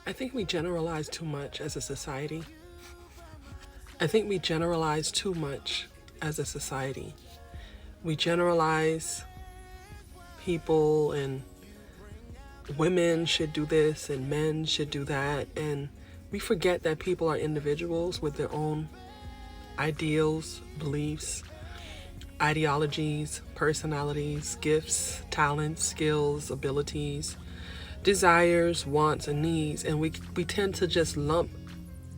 I think we generalize too much as a society. I think we generalize too much as a society. We generalize people and women should do this and men should do that. And we forget that people are individuals with their own ideals, beliefs, ideologies, personalities, gifts, talents, skills, abilities, desires, wants, and needs. And we tend to just lump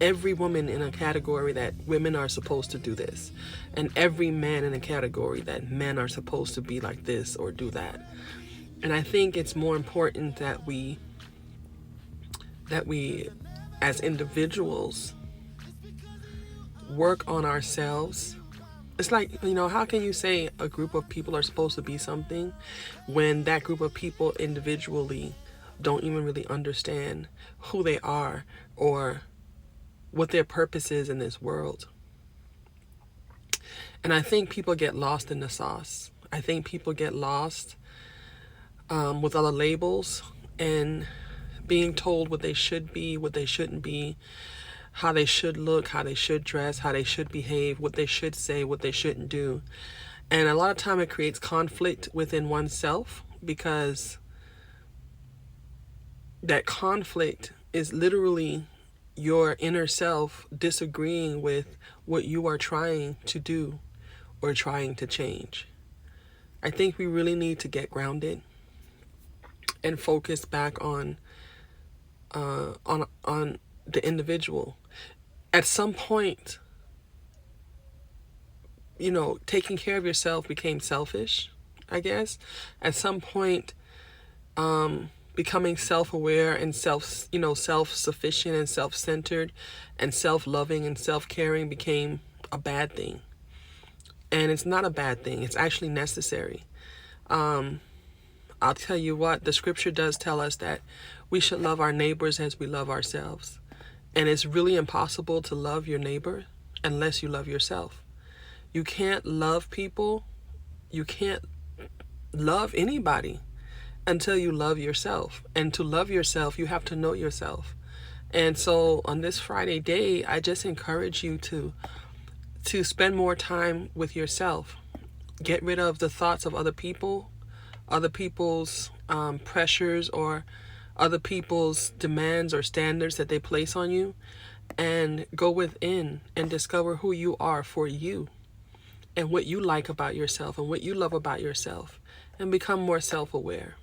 every woman in a category that women are supposed to do this, and every man in a category that men are supposed to be like this or do that. And I think it's more important that we as individuals work on ourselves. It's like, how can you say a group of people are supposed to be something when that group of people individually don't even really understand who they are or what their purpose is in this world? And I think people get lost in the sauce. I think people get lost with other labels and being told what they should be, what they shouldn't be, how they should look, how they should dress, how they should behave, what they should say, what they shouldn't do. And a lot of time it creates conflict within oneself, because that conflict is literally your inner self disagreeing with what you are trying to do or trying to change. I think we really need to get grounded and focus back on the individual. At some point, taking care of yourself became selfish, I guess. At some point, becoming self-aware and self-sufficient and self-centered and self-loving and self-caring became a bad thing. And it's not a bad thing. It's actually necessary. I'll tell you what, the scripture does tell us that we should love our neighbors as we love ourselves. And it's really impossible to love your neighbor unless you love yourself. You can't love people, you can't love anybody until you love yourself. And to love yourself, you have to know yourself. And so on this Friday day, I just encourage you to spend more time with yourself. Get rid of the thoughts of other people, other people's pressures, or other people's demands or standards that they place on you, and go within and discover who you are for you and what you like about yourself and what you love about yourself, and become more self-aware.